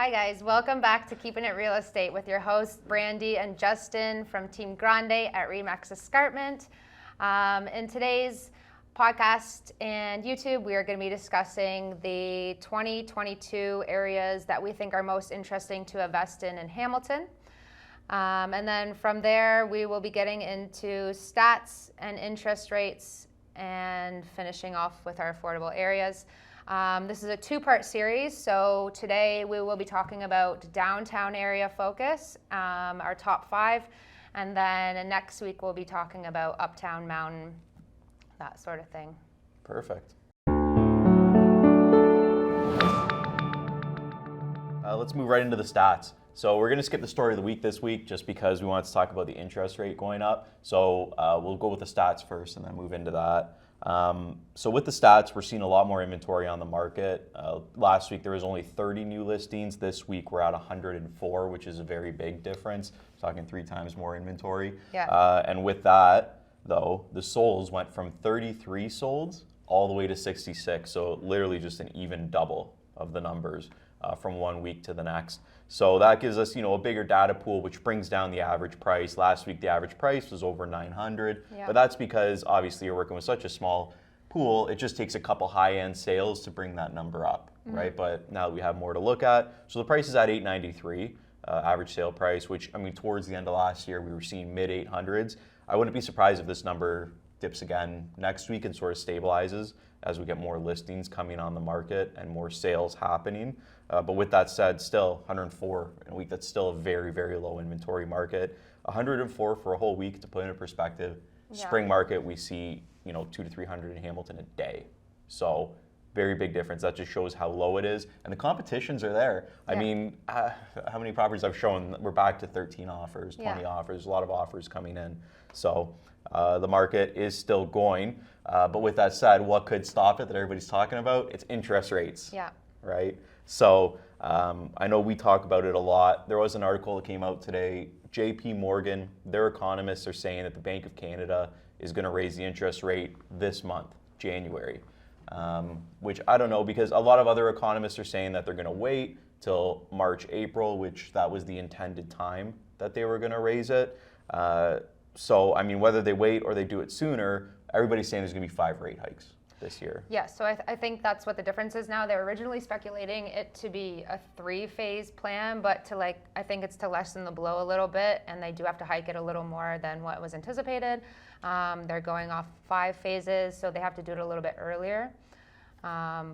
Hi guys, welcome back to Keeping It Real Estate with your hosts Grande and Justin from Team Grande at Remax Escarpment. In today's podcast and YouTube, we are going to be discussing the 2022 areas that we think are most interesting to invest in Hamilton. And then from there, we will be getting into stats and interest rates and finishing off with our affordable areas. This is a two-part series, so today we will be talking about downtown area focus, our top 5, and then next week we'll be talking about uptown, mountain, that sort of thing. Perfect. Let's move right into the stats. So we're going to skip the story of the week this week just because we wanted to talk about the interest rate going up. So we'll go with the stats first and then move into that. So with the stats, we're seeing a lot more inventory on the market. Last week there was only 30 new listings. This week we're at 104, which is a very big difference. We're talking 3 times more inventory. Yeah. And with that, though, the solds went from 33 solds all the way to 66. So literally just an even double of the numbers from one week to the next. So that gives us, a bigger data pool, which brings down the average price. Last week, the average price was over 900, but that's because obviously you're working with such a small pool. It just takes a couple high-end sales to bring that number up, right? But now that we have more to look at, so the price is at 893, average sale price, which towards the end of last year, we were seeing mid 800s. I wouldn't be surprised if this number dips again next week and sort of stabilizes as we get more listings coming on the market and more sales happening. But with that said, still 104 in a week, that's still a very, very low inventory market. 104 for a whole week, to put into perspective. Yeah. Spring market, we see 200 to 300 in Hamilton a day. So very big difference. That just shows how low it is. And the competitions are there. Yeah. I mean, how many properties I've shown, we're back to 13 offers, 20 offers, a lot of offers coming in. So the market is still going. But with that said, what could stop it that everybody's talking about? It's interest rates. Yeah. Right? So I know we talk about it a lot. There was an article that came out today. JP Morgan, their economists are saying that the Bank of Canada is going to raise the interest rate this month, January, which I don't know, because a lot of other economists are saying that they're going to wait till March, April, which that was the intended time that they were going to raise it. So, whether they wait or they do it sooner, everybody's saying there's going to be 5 rate hikes this year. Yeah, so I think that's what the difference is now. They're originally speculating it to be a 3-phase plan, but I think it's to lessen the blow a little bit, and they do have to hike it a little more than what was anticipated. They're going off 5 phases, so they have to do it a little bit earlier.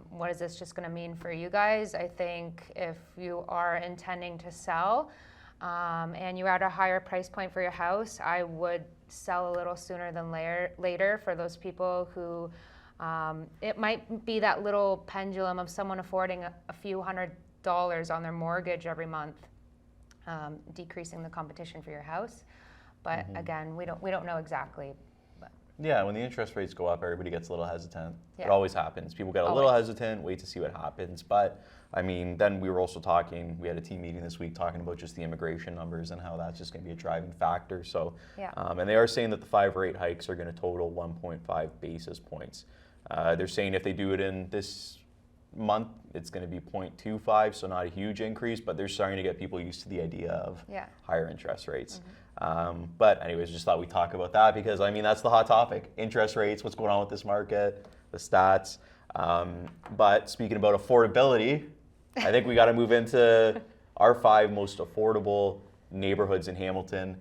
What is this just going to mean for you guys? I think if you are intending to sell and you're at a higher price point for your house, I would sell a little sooner than later for those people who it might be that little pendulum of someone affording a few $100s on their mortgage every month, decreasing the competition for your house. But again, we don't know exactly. But. Yeah, when the interest rates go up, everybody gets a little hesitant. Yeah. It always happens. People get a little hesitant, wait to see what happens. But then we were also talking, we had a team meeting this week talking about just the immigration numbers and how that's just going to be a driving factor. So, and they are saying that the 5 rate hikes are going to total 1.5 basis points. They're saying if they do it in this month, it's going to be 0.25, so not a huge increase, but they're starting to get people used to the idea of higher interest rates. But anyways, just thought we'd talk about that because, that's the hot topic. Interest rates, what's going on with this market, the stats. But speaking about affordability, I think we got to move into our 5 most affordable neighborhoods in Hamilton.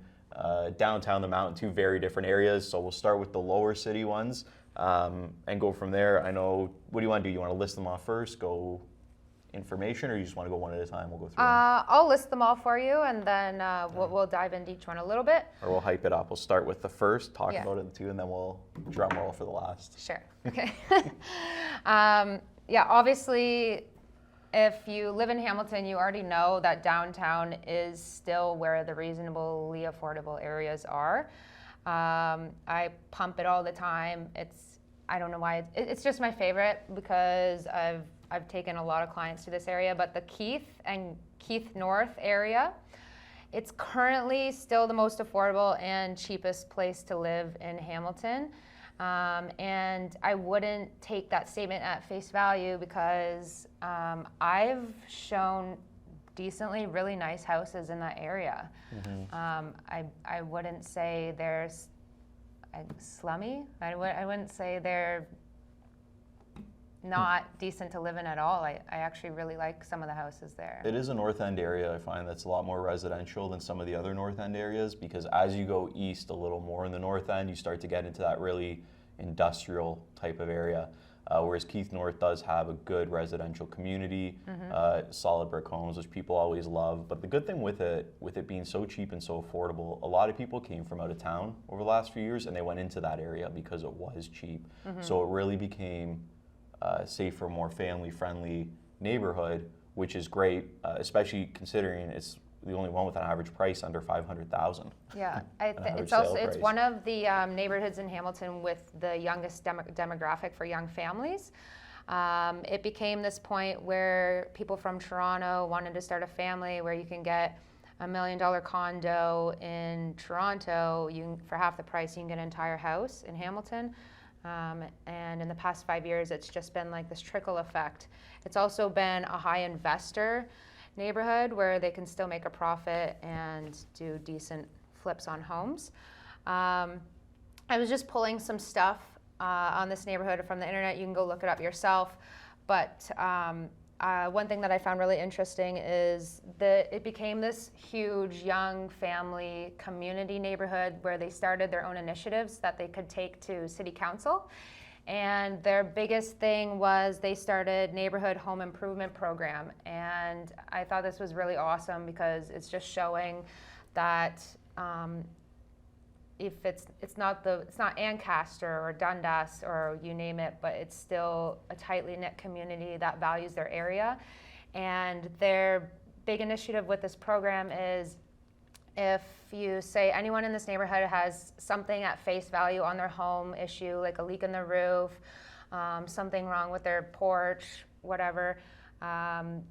Downtown, the mountain, 2 very different areas. So we'll start with the lower city ones. And go from there. I know, what do you want to do? You want to list them off first, go information, or you just want to go one at a time? We'll go through them. I'll list them all for you, and then we'll dive into each one a little bit. Or we'll hype it up. We'll start with the first, talk about it, the 2, and then we'll drum roll for the last. Sure. Okay. Obviously, if you live in Hamilton, you already know that downtown is still where the reasonably affordable areas are. I pump it all the time. I don't know why. It's just my favorite because I've taken a lot of clients to this area. But the Keith and Keith North area, it's currently still the most affordable and cheapest place to live in Hamilton. And I wouldn't take that statement at face value because I've shown decently really nice houses in that area. I wouldn't say they're slummy. I wouldn't say they're not decent to live in at all. I actually really like some of the houses there. It is a North End area, I find, that's a lot more residential than some of the other North End areas, because as you go east a little more in the North End, you start to get into that really industrial type of area. Whereas Keith North does have a good residential community, solid brick homes, which people always love. But the good thing with it being so cheap and so affordable, a lot of people came from out of town over the last few years, and they went into that area because it was cheap. So it really became safer, more family-friendly neighborhood, which is great, especially considering it's the only one with an average price under $500,000. Yeah, it's one of the neighborhoods in Hamilton with the youngest demographic for young families. It became this point where people from Toronto wanted to start a family, where you can get $1 million condo in Toronto. For half the price, you can get an entire house in Hamilton. And in the past 5 years, it's just been like this trickle effect. It's also been a high investor neighborhood where they can still make a profit and do decent flips on homes. I was just pulling some stuff on this neighborhood from the internet. You can go look it up yourself. But one thing that I found really interesting is that it became this huge young family community neighborhood where they started their own initiatives that they could take to city council. And their biggest thing was they started neighborhood home improvement program. And I thought this was really awesome because it's just showing that if it's not Ancaster or Dundas or you name it, but it's still a tightly knit community that values their area. And their big initiative with this program is, if you say anyone in this neighborhood has something at face value on their home issue, like a leak in the roof, something wrong with their porch, whatever,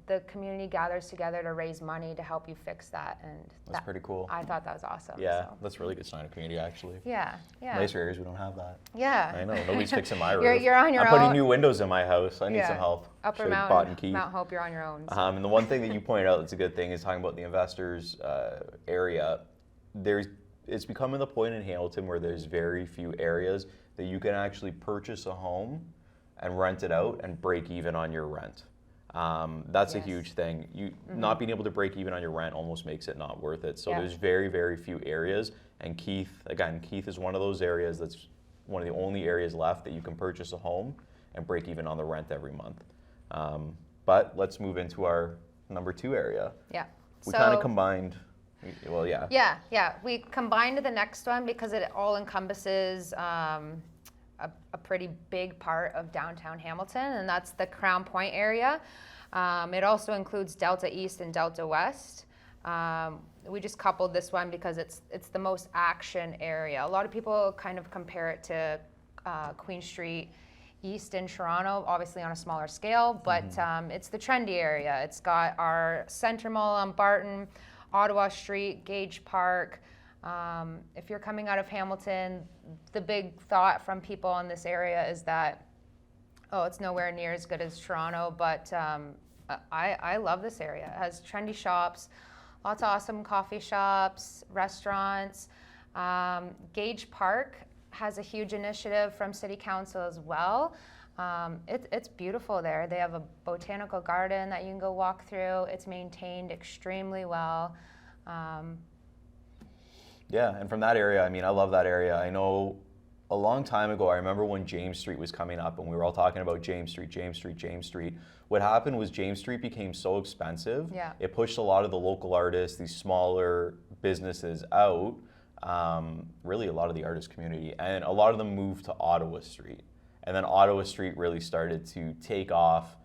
the community gathers together to raise money to help you fix that. And that's pretty cool. I thought that was awesome. Yeah, that's a really good sign of community, actually. Yeah. Nicer areas, we don't have that. Yeah. I know, nobody's fixing my roof. You're on your own. I'm putting new windows in my house. I need some help. Upper Mount Hope, you're on your own. So. And the one thing that you pointed out that's a good thing is talking about the investors area. It's becoming the point in Hamilton where there's very few areas that you can actually purchase a home and rent it out and break even on your rent. That's a huge thing. Not being able to break even on your rent almost makes it not worth it. So there's very, very few areas. And Keith is one of those areas that's one of the only areas left that you can purchase a home and break even on the rent every month. But let's move into our number 2 area. Yeah. We kind of combined. Well, yeah. Yeah. We combined the next one because it all encompasses a pretty big part of downtown Hamilton, and that's the Crown Point area. It also includes Delta East and Delta West. We just coupled this one because it's the most action area. A lot of people kind of compare it to Queen Street East in Toronto, obviously on a smaller scale, but it's the trendy area. It's got our Centre Mall on Barton, Ottawa Street, Gage Park. If you're coming out of Hamilton, the big thought from people in this area is that, it's nowhere near as good as Toronto, but I love this area. It has trendy shops, lots of awesome coffee shops, restaurants. Gage Park has a huge initiative from City Council as well. It's beautiful there. They have a botanical garden that you can go walk through. It's maintained extremely well. Yeah, and from that area, I love that area. I know a long time ago, I remember when James Street was coming up and we were all talking about James Street. What happened was James Street became so expensive, it pushed a lot of the local artists, these smaller businesses out, really a lot of the artist community, and a lot of them moved to Ottawa Street. And then Ottawa Street really started to take off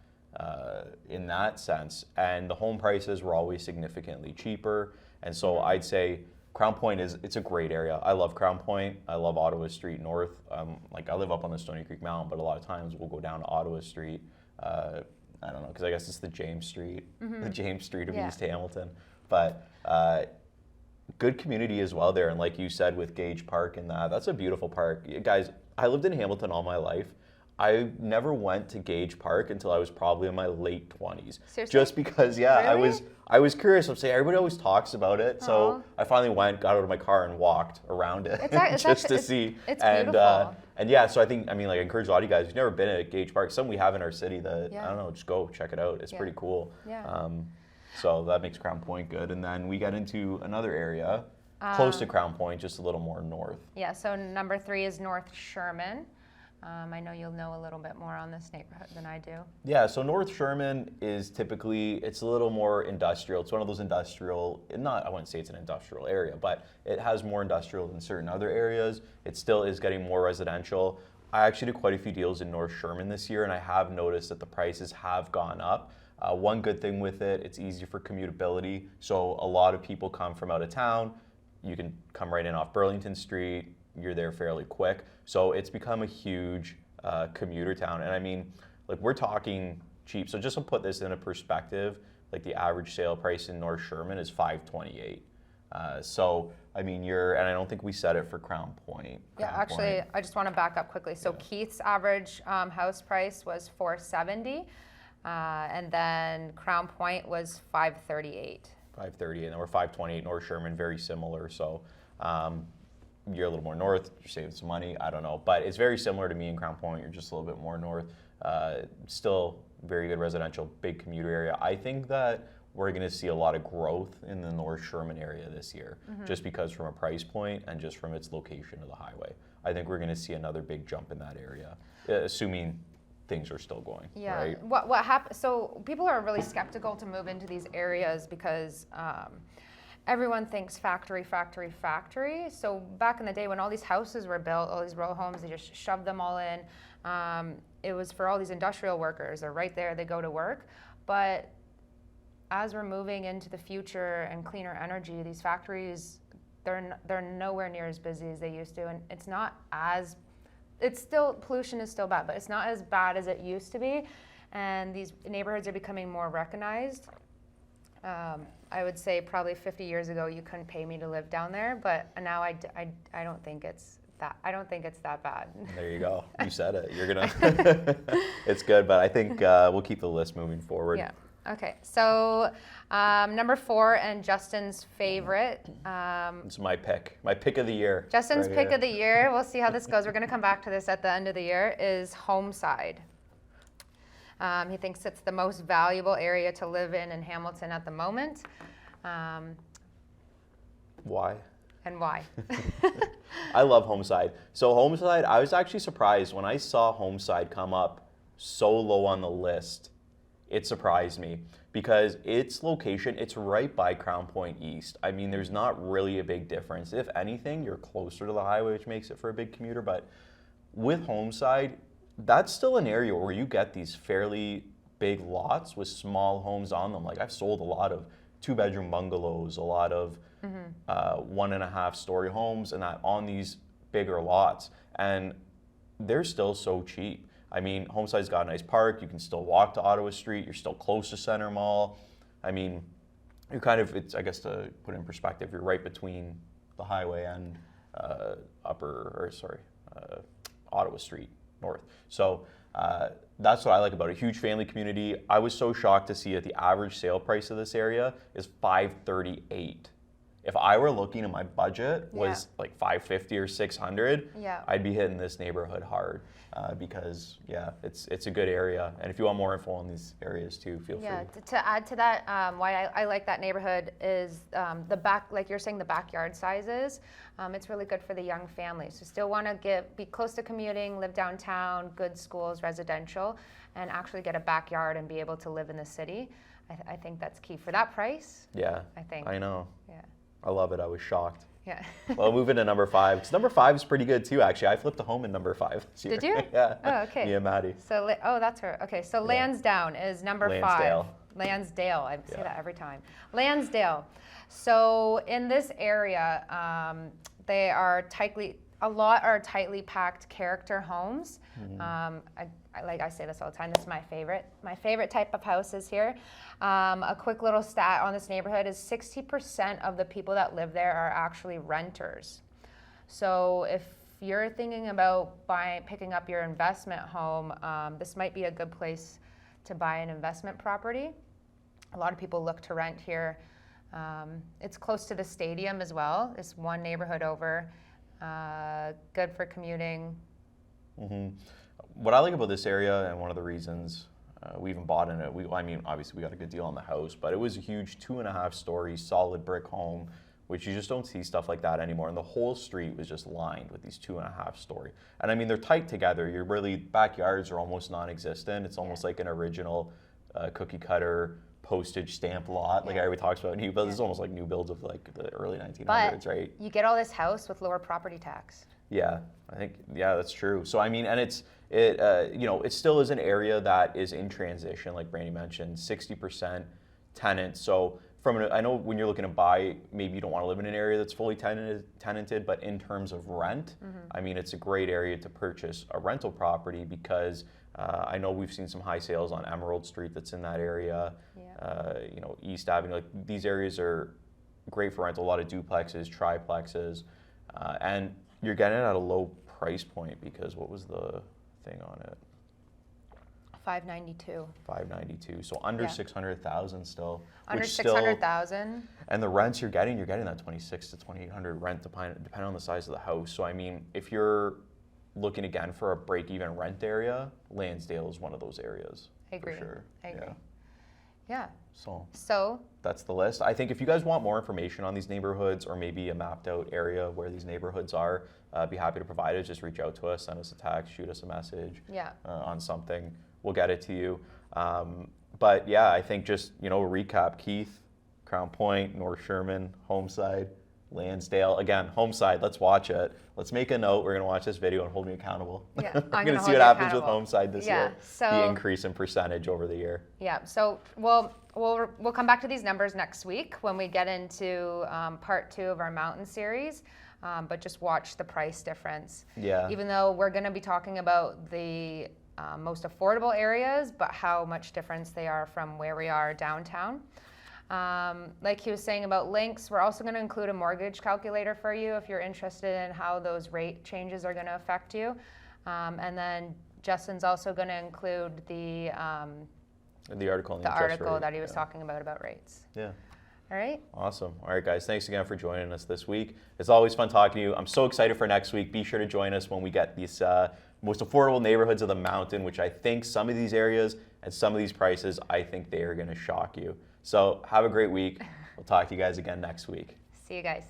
in that sense. And the home prices were always significantly cheaper. And so I'd say Crown Point it's a great area. I love Crown Point. I love Ottawa Street North. I live up on the Stony Creek Mountain, but a lot of times we'll go down to Ottawa Street. I don't know, because I guess it's the James Street of East Hamilton. But good community as well there. And like you said with Gage Park and that's a beautiful park. Guys, I lived in Hamilton all my life. I never went to Gage Park until I was probably in my late 20s. Seriously? Just because, yeah, Really? I was curious. I'm saying everybody always talks about it, so Aw. I finally went, got out of my car, and walked around it It's just to actually- see. it's and beautiful. and yeah, so I think I encourage a lot of you guys. If you've never been at Gage Park, some we have in our city that Yeah. I don't know, just go check it out. It's Yeah. pretty cool. Yeah. So that makes Crown Point good, and then we get into another area close to Crown Point, just a little more north. Yeah, so number 3 is North Sherman. I know you'll know a little bit more on this neighborhood than I do. Yeah, so North Sherman is typically, it's a little more industrial. It's one of those industrial, I wouldn't say it's an industrial area, but it has more industrial than certain other areas. It still is getting more residential. I actually did quite a few deals in North Sherman this year, and I have noticed that the prices have gone up. One good thing with it, it's easy for commutability. So a lot of people come from out of town. You can come right in off Burlington Street. You're there fairly quick. So it's become a huge commuter town. And we're talking cheap. So just to put this in a perspective, like the average sale price in North Sherman is $528. And I don't think we set it for Crown Point. Yeah, Crown actually, Point. I just want to back up quickly. So Keith's average house price was $470, and then Crown Point was $538. $530, and then we're $528 North Sherman, very similar. So you're a little more north, you're saving some money, I don't know. But it's very similar to me in Crown Point, you're just a little bit more north. Still very good residential, big commuter area. I think that we're going to see a lot of growth in the North Sherman area this year, just because from a price point and just from its location of the highway. I think we're going to see another big jump in that area, assuming things are still going. Yeah. Right? What happened? So people are really skeptical to move into these areas because everyone thinks factory, factory, factory. So back in the day when all these houses were built, all these row homes, they just shoved them all in. It was for all these industrial workers. They're right there. They go to work. But as we're moving into the future and cleaner energy, these factories, they're nowhere near as busy as they used to, and pollution is still bad, but it's not as bad as it used to be, and these neighborhoods are becoming more recognized. I would say probably 50 years ago you couldn't pay me to live down there, but now I don't think it's that bad. There you go. You said it. You're gonna. It's good, but I think we'll keep the list moving forward. Yeah. Okay. So number 4 and Justin's favorite. It's my pick. My pick of the year. Justin's right pick here. of the year. We'll see how this goes. We're going to come back to this at the end of the year. Is Homeside. He thinks it's the most valuable area to live in Hamilton at the moment. Why? And why? I love Homeside. So Homeside, I was actually surprised when I saw Homeside come up so low on the list. It surprised me because its location, it's right by Crown Point East. There's not really a big difference. If anything, you're closer to the highway, which makes it for a big commuter. But with Homeside, that's still an area where you get these fairly big lots with small homes on them. Like I've sold a lot of 2-bedroom bungalows, a lot of 1.5-story homes, and that on these bigger lots, and they're still so cheap. Homeside's got a nice park. You can still walk to Ottawa Street. You're still close to Center Mall. You're kind of, I guess to put it in perspective, you're right between the highway and Ottawa Street North. So that's what I like about it. Huge family community. I was so shocked to see that the average sale price of this area is $538. If I were looking at my budget was like $550 or $600, I'd be hitting this neighborhood hard because it's a good area. And if you want more info on these areas too, feel free. Yeah, to add to that, why I like that neighborhood is the back, like you're saying, the backyard sizes. It's really good for the young families who still want to be close to commuting, live downtown, good schools, residential, and actually get a backyard and be able to live in the city. I think that's key for that price. Yeah, I think. I know. Yeah. I love it. I was shocked. Yeah. Well, moving to number 5. Because number 5 is pretty good too, actually. I flipped a home in number 5 this year. Did you? Yeah. Oh, okay. Me and Maddie. So, that's her. Okay, so Lansdowne is number 5. Lansdale. I say that every time. Lansdale. So in this area, a lot are tightly packed character homes. I say this all the time. This is my favorite. My favorite type of houses here. A quick little stat on this neighborhood is 60% of the people that live there are actually renters. So if you're thinking about picking up your investment home, this might be a good place to buy an investment property. A lot of people look to rent here. It's close to the stadium as well. It's one neighborhood over. Good for commuting. Mm-hmm. What I like about this area, and one of the reasons we even bought in it, I mean, obviously we got a good deal on the house, but it was a huge 2.5-story solid brick home, which you just don't see stuff like that anymore. And the whole street was just lined with these 2.5-story. And I mean, they're tight together. Your really backyards are almost non-existent. It's almost like an original cookie cutter postage stamp lot, like everybody talks about new builds. It's almost like new builds of like the early 1900s, right? You get all this house with lower property tax. Yeah, I think that's true. So I mean, and it still is an area that is in transition, like Brandy mentioned, 60% tenants. So I know when you're looking to buy, maybe you don't want to live in an area that's fully tenanted, but in terms of rent, I mean, it's a great area to purchase a rental property because I know we've seen some high sales on Emerald Street that's in that area. East Avenue, like these areas are great for rental. A lot of duplexes, triplexes, and you're getting it at a low price point because what was the thing on it? $592. $592. So under 600,000 still. Under 600,000. And the rents you're getting that 2,600 to 2,800 rent depending on the size of the house. So I mean, if you're looking again for a break-even rent area, Lansdale is one of those areas. I agree. For sure. I agree. Yeah. So that's the list. I think if you guys want more information on these neighborhoods or maybe a mapped out area where these neighborhoods are, be happy to provide it. Just reach out to us, send us a text, shoot us a message on something. We'll get it to you. But yeah, I think just, a recap: Keith, Crown Point, North Sherman, Homeside, Lansdale. Again, Homeside, let's watch it. Let's make a note. We're going to watch this video and hold me accountable. Yeah, I'm going to see what happens with Homeside this year. So the increase in percentage over the year. Yeah, so we'll come back to these numbers next week when we get into part 2 of our mountain series. But just watch the price difference. Yeah. Even though we're going to be talking about the most affordable areas, but how much difference they are from where we are downtown. Like he was saying about links, we're also going to include a mortgage calculator for you if you're interested in how those rate changes are going to affect you. And then Justin's also going to include the article that he was talking about rates. Yeah. All right. Awesome. All right, guys. Thanks again for joining us this week. It's always fun talking to you. I'm so excited for next week. Be sure to join us when we get these most affordable neighborhoods of the mountain, which I think some of these areas and some of these prices, I think they are going to shock you. So have a great week. We'll talk to you guys again next week. See you guys.